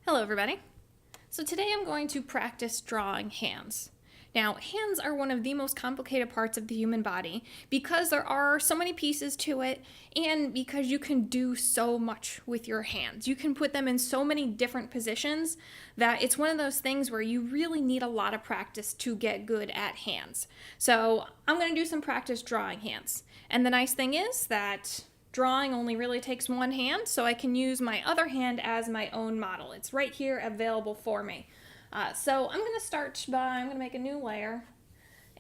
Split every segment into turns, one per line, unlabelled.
Hello everybody. So today I'm going to practice drawing hands. Now, hands are one of the most complicated parts of the human body because there are so many pieces to it and because you can do so much with your hands. You can put them in so many different positions that it's one of those things where you really need a lot of practice to get good at hands. So I'm going to do some practice drawing hands. And the nice thing is that drawing only really takes one hand, so I can use my other hand as my own model. It's right here available for me. So I'm going to start by, I'm going to make a new layer,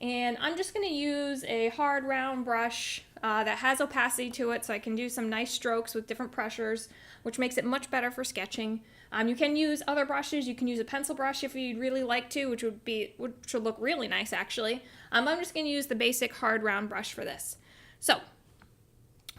and I'm just going to use a hard round brush that has opacity to it so I can do some nice strokes with different pressures, which makes it much better for sketching. You can use other brushes. You can use a pencil brush if you'd really like to, which would look really nice actually. I'm just going to use the basic hard round brush for this. So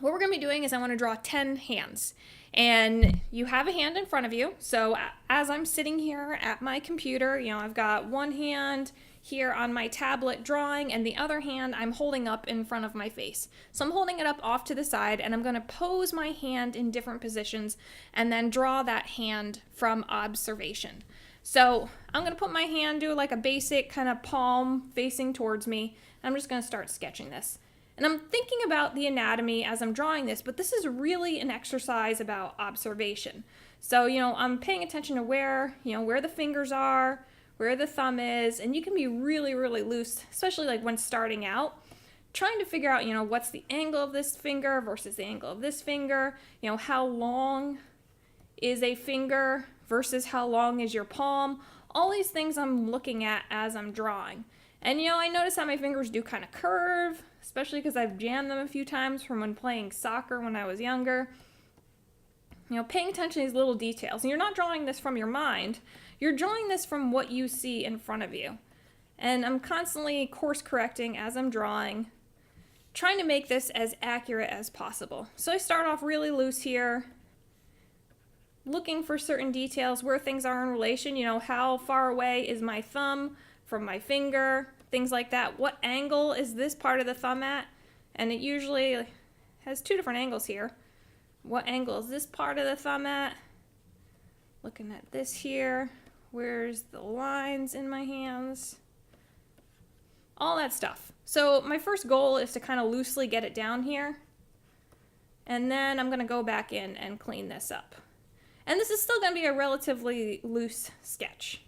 what we're going to be doing is I want to draw 10 hands. And you have a hand in front of you. So as I'm sitting here at my computer, I've got one hand here on my tablet drawing and the other hand I'm holding up in front of my face. So I'm holding it up off to the side and I'm going to pose my hand in different positions and then draw that hand from observation. So I'm going to put my hand, do like a basic kind of palm facing towards me. I'm just going to start sketching this. And I'm thinking about the anatomy as I'm drawing this, but this is really an exercise about observation. So, I'm paying attention to where the fingers are, where the thumb is, and you can be really, really loose, especially like when starting out, trying to figure out, what's the angle of this finger versus the angle of this finger, how long is a finger versus how long is your palm. All these things I'm looking at as I'm drawing. And I notice how my fingers do kind of curve, especially because I've jammed them a few times from when playing soccer when I was younger. Paying attention to these little details. And you're not drawing this from your mind, you're drawing this from what you see in front of you. And I'm constantly course correcting as I'm drawing, trying to make this as accurate as possible. So I start off really loose here, looking for certain details, where things are in relation, how far away is my thumb from my finger, things like that. What angle is this part of the thumb at? And it usually has two different angles here. What angle is this part of the thumb at? Looking at this here. Where's the lines in my hands? All that stuff. So my first goal is to kind of loosely get it down here. And then I'm going to go back in and clean this up. And this is still going to be a relatively loose sketch.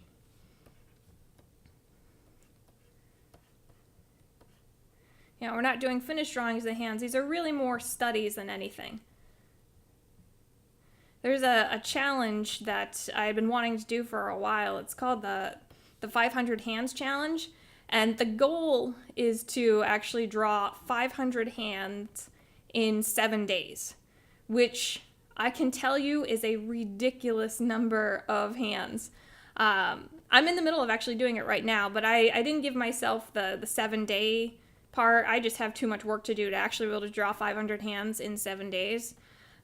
We're not doing finished drawings of the hands. These are really more studies than anything. There's a challenge that I've been wanting to do for a while. It's called the 500 Hands Challenge. And the goal is to actually draw 500 hands in 7 days, which I can tell you is a ridiculous number of hands. I'm in the middle of actually doing it right now, but I didn't give myself the 7-day part. I just have too much work to do to actually be able to draw 500 hands in 7 days.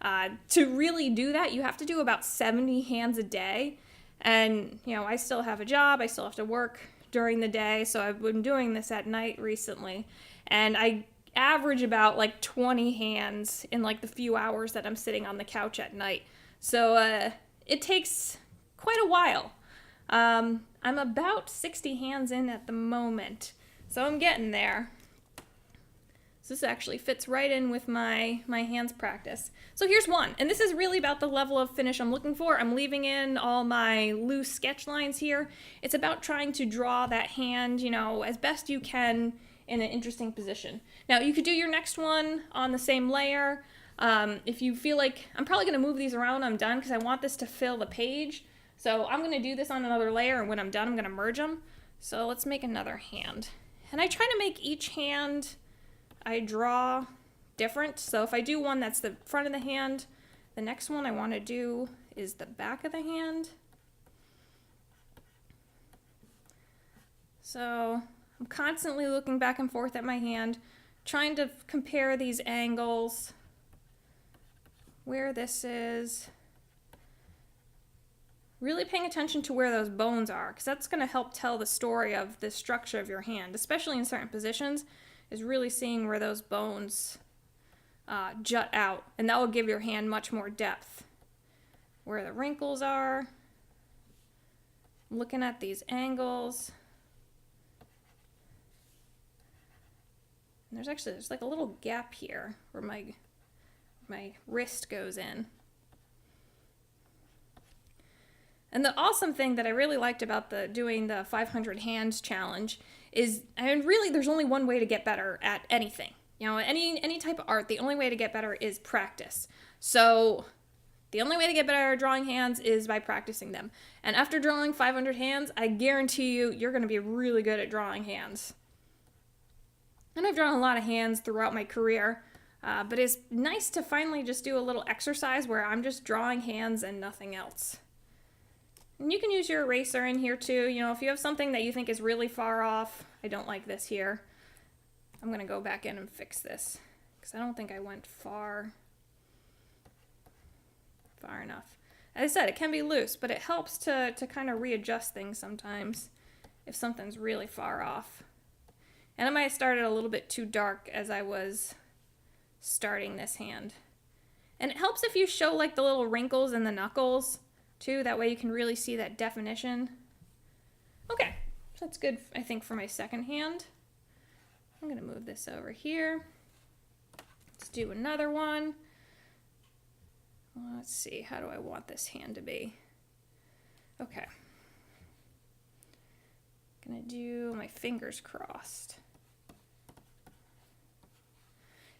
To really do that, you have to do about 70 hands a day. And, I still have a job. I still have to work during the day. So I've been doing this at night recently. And I average about like 20 hands in like the few hours that I'm sitting on the couch at night. So it takes quite a while. I'm about 60 hands in at the moment. So I'm getting there. This actually fits right in with my hands practice. So here's one, and this is really about the level of finish I'm looking for. I'm leaving in all my loose sketch lines here. It's about trying to draw that hand, as best you can in an interesting position. Now, you could do your next one on the same layer. If you feel like, I'm probably going to move these around when I'm done because I want this to fill the page. So I'm going to do this on another layer, and when I'm done, I'm going to merge them. So let's make another hand. And I try to make each hand I draw different. So if I do one that's the front of the hand, the next one I want to do is the back of the hand. So I'm constantly looking back and forth at my hand, trying to compare these angles, where this is. Really paying attention to where those bones are, because that's going to help tell the story of the structure of your hand, especially in certain positions, is really seeing where those bones jut out, and that will give your hand much more depth. Where the wrinkles are, I'm looking at these angles. And there's like a little gap here where my wrist goes in. And the awesome thing that I really liked about doing the 500 hands challenge is, really there's only one way to get better at anything. Any type of art, the only way to get better is practice. So the only way to get better at drawing hands is by practicing them. And after drawing 500 hands, I guarantee you're going to be really good at drawing hands. And I've drawn a lot of hands throughout my career, but it's nice to finally just do a little exercise where I'm just drawing hands and nothing else. And you can use your eraser in here too. If you have something that you think is really far off, I don't like this here. I'm going to go back in and fix this because I don't think I went far enough. As I said, it can be loose, but it helps to kind of readjust things sometimes if something's really far off. And I might have started a little bit too dark as I was starting this hand. And it helps if you show like the little wrinkles in the knuckles too. That way you can really see that definition. Okay, so that's good, I think, for my second hand. I'm going to move this over here. Let's do another one. Let's see, how do I want this hand to be? Okay. I'm going to do my fingers crossed.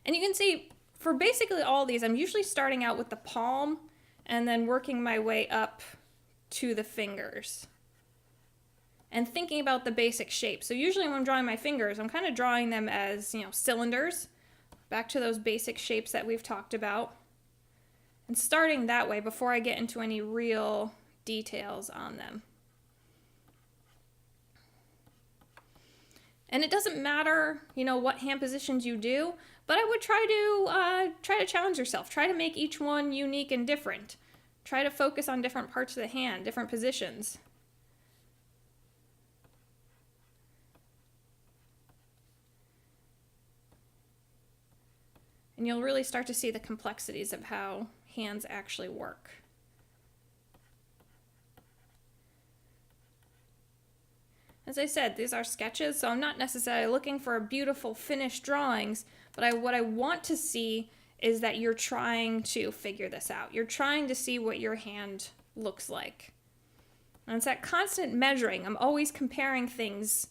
And you can see, for basically all these, I'm usually starting out with the palm and then working my way up to the fingers and thinking about the basic shape. So usually when I'm drawing my fingers, I'm kind of drawing them as, cylinders, back to those basic shapes that we've talked about, and starting that way before I get into any real details on them. And it doesn't matter, what hand positions you do, but I would try to challenge yourself. Try to make each one unique and different. Try to focus on different parts of the hand, different positions. And you'll really start to see the complexities of how hands actually work. As I said, these are sketches, so I'm not necessarily looking for beautiful finished drawings, but what I want to see is that you're trying to figure this out. You're trying to see what your hand looks like. And it's that constant measuring. I'm always comparing things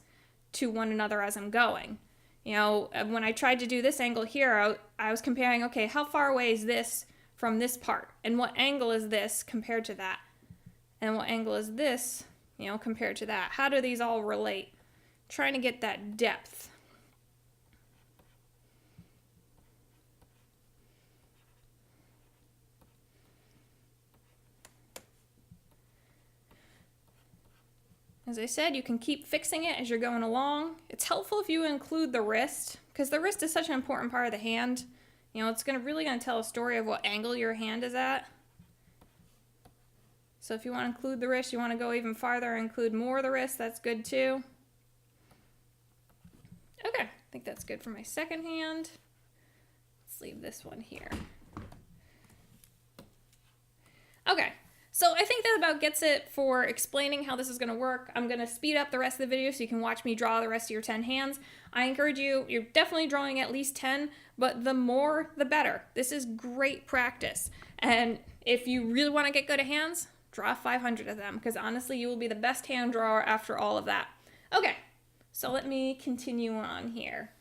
to one another as I'm going. When I tried to do this angle here, I was comparing, okay, how far away is this from this part? And what angle is this compared to that? And what angle is this, compared to that? How do these all relate? Trying to get that depth. As I said, you can keep fixing it as you're going along. It's helpful if you include the wrist, because the wrist is such an important part of the hand. It's really going to tell a story of what angle your hand is at. So if you want to include the wrist, you want to go even farther and include more of the wrist, that's good too. Okay, I think that's good for my second hand. Let's leave this one here. Okay. So I think that about gets it for explaining how this is going to work. I'm going to speed up the rest of the video so you can watch me draw the rest of your 10 hands. I encourage you're definitely drawing at least 10, but the more, the better. This is great practice. And if you really want to get good at hands, draw 500 of them, because honestly, you will be the best hand drawer after all of that. Okay, so let me continue on here.